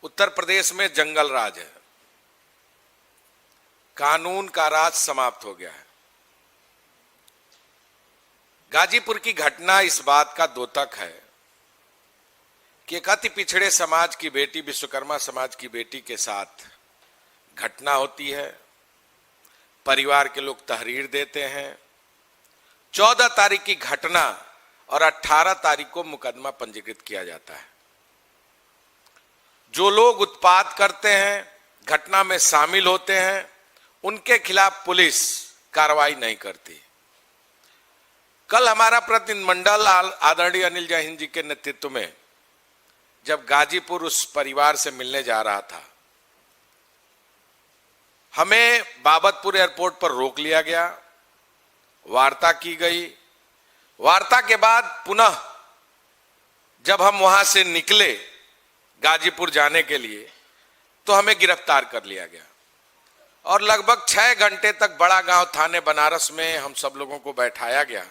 उत्तर प्रदेश में जंगल राज है, कानून का राज समाप्त हो गया है। गाजीपुर की घटना इस बात का द्योतक है कि एक अति पिछड़े समाज की बेटी, विश्वकर्मा समाज की बेटी के साथ घटना होती है। परिवार के लोग तहरीर देते हैं। 14 तारीख की घटना और 18 तारीख को मुकदमा पंजीकृत किया जाता है। जो लोग उत्पात करते हैं, घटना में शामिल होते हैं, उनके खिलाफ पुलिस कार्रवाई नहीं करती। कल हमारा प्रतिनिधिमंडल आदरणीय अनिल जैन जी के नेतृत्व में जब गाजीपुर उस परिवार से मिलने जा रहा था, हमें बाबतपुर एयरपोर्ट पर रोक लिया गया, वार्ता की गई। वार्ता के बाद पुनः जब हम वहां से निकले गाजीपुर जाने के लिए, तो हमें गिरफ्तार कर लिया गया और लगभग 6 घंटे तक बड़ा गांव थाने बनारस में हम सब लोगों को बैठाया गया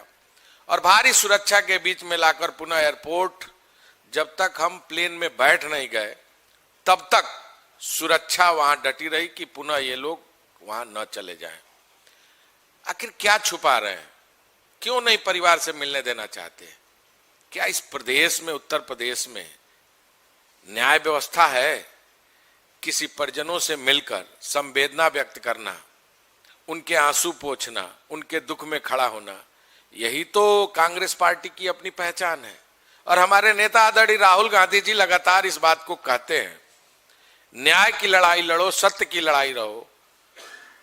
और भारी सुरक्षा के बीच में लाकर पुनः एयरपोर्ट, जब तक हम प्लेन में बैठ नहीं गए तब तक सुरक्षा वहां डटी रही कि पुनः ये लोग वहां न चले जाएं। आखिर क्या छुपा रहे हैं? क्यों नहीं परिवार से मिलने देना चाहते? क्या इस प्रदेश में, उत्तर प्रदेश में न्याय व्यवस्था है? किसी परिजनों से मिलकर संवेदना व्यक्त करना, उनके आंसू पोंछना, उनके दुख में खड़ा होना, यही तो कांग्रेस पार्टी की अपनी पहचान है। और हमारे नेता आदरणीय राहुल गांधी जी लगातार इस बात को कहते हैं, न्याय की लड़ाई लड़ो, सत्य की लड़ाई रहो,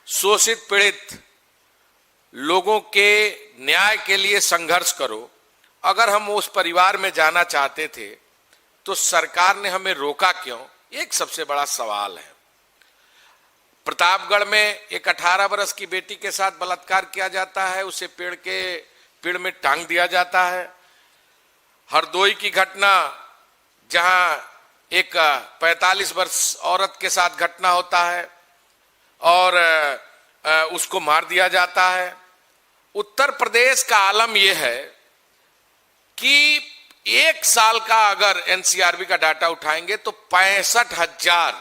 शोषित पीड़ित लोगों के न्याय के लिए संघर्ष करो। अगर हम उस परिवार में जाना चाहते थे तो सरकार ने हमें रोका क्यों? एक सबसे बड़ा सवाल है। प्रतापगढ़ में एक 18 वर्ष की बेटी के साथ बलात्कार किया जाता है, उसे पेड़ में टांग दिया जाता है। हरदोई की घटना, जहां एक 45 वर्ष औरत के साथ घटना होता है और उसको मार दिया जाता है। उत्तर प्रदेश का आलम यह है कि 1 साल का अगर एनसीआरबी का डाटा उठाएंगे तो 65,000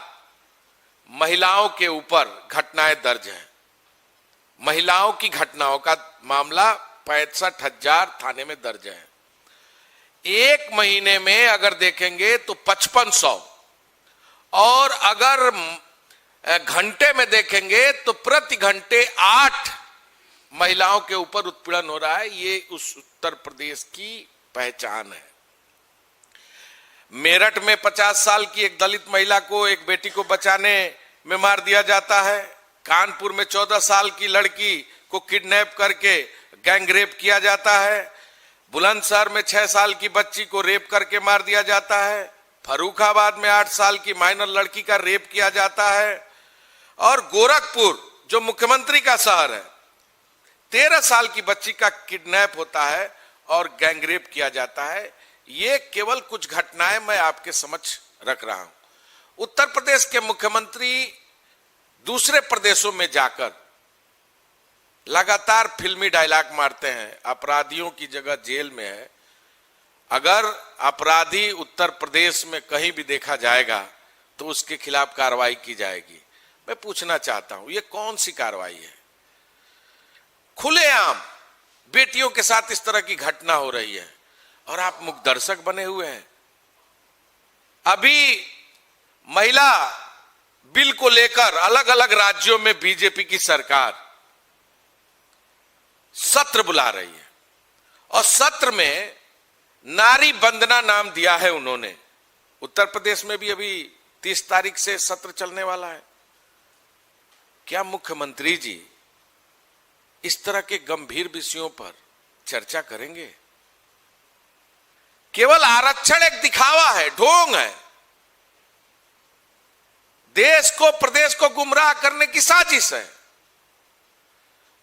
महिलाओं के ऊपर घटनाएं दर्ज हैं। महिलाओं की घटनाओं का मामला 65,000 थाने में दर्ज है। 1 महीने में अगर देखेंगे तो 5500, और अगर घंटे में देखेंगे तो प्रति घंटे 8 महिलाओं के ऊपर उत्पीड़न हो रहा है। ये उस उत्तर प्रदेश की पहचान है। मेरठ में 50 साल की एक दलित महिला को, एक बेटी को बचाने में मार दिया जाता है। कानपुर में 14 साल की लड़की को किडनैप करके गैंग रेप किया जाता है। बुलंदशहर में 6 साल की बच्ची को रेप करके मार दिया जाता है। फर्रुखाबाद में 8 साल की माइनर लड़की का रेप किया जाता है। और गोरखपुर, जो मुख्यमंत्री का शहर है, 13 साल की बच्ची का किडनैप होता है और गैंग रेप किया जाता है। ये केवल कुछ घटनाएं मैं आपके समक्ष रख रहा हूं। उत्तर प्रदेश के मुख्यमंत्री दूसरे प्रदेशों में जाकर लगातार फिल्मी डायलॉग मारते हैं, अपराधियों की जगह जेल में है। अगर अपराधी उत्तर प्रदेश में कहीं भी देखा जाएगा तो उसके खिलाफ कार्रवाई की जाएगी। मैं पूछना चाहता हूं, ये कौन सी कार्रवाई है? खुलेआम बेटियों के साथ इस तरह की घटना हो रही है और आप मुख्य दर्शक बने हुए हैं। अभी महिला बिल को लेकर अलग अलग राज्यों में बीजेपी की सरकार सत्र बुला रही है और सत्र में नारी वंदना नाम दिया है उन्होंने। उत्तर प्रदेश में भी अभी 30 तारीख से सत्र चलने वाला है। क्या मुख्यमंत्री जी इस तरह के गंभीर विषयों पर चर्चा करेंगे? केवल आरक्षण एक दिखावा है, ढोंग है। देश को, प्रदेश को गुमराह करने की साजिश है।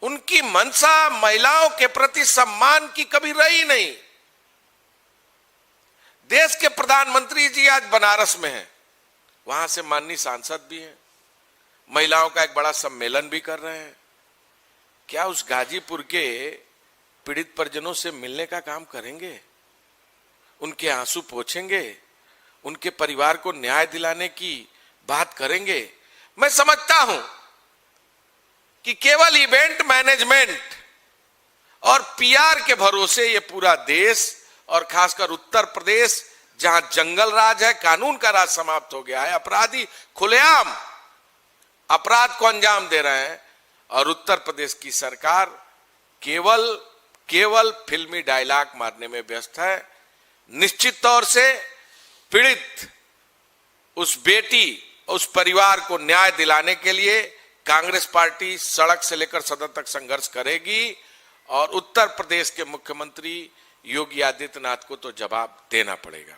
उनकी मंशा महिलाओं के प्रति सम्मान की कभी रही नहीं। देश के प्रधानमंत्री जी आज बनारस में हैं, वहां से माननीय सांसद भी हैं, महिलाओं का एक बड़ा सम्मेलन भी कर रहे हैं। क्या उस गाजीपुर के पीड़ित परिजनों से मिलने का काम करेंगे? उनके आंसू पोंछेंगे, उनके परिवार को न्याय दिलाने की बात करेंगे। मैं समझता हूं कि केवल इवेंट मैनेजमेंट और पीआर के भरोसे ये पूरा देश और खासकर उत्तर प्रदेश, जहां जंगल राज है, कानून का राज समाप्त हो गया है, अपराधी खुलेआम अपराध को अंजाम दे रहे हैं, और उत्तर प्रदेश की सरकार केवल फिल्मी डायलॉग मारने में व्यस्त है। निश्चित तौर से पीड़ित उस बेटी, उस परिवार को न्याय दिलाने के लिए कांग्रेस पार्टी सड़क से लेकर सदन तक संघर्ष करेगी, और उत्तर प्रदेश के मुख्यमंत्री योगी आदित्यनाथ को तो जवाब देना पड़ेगा।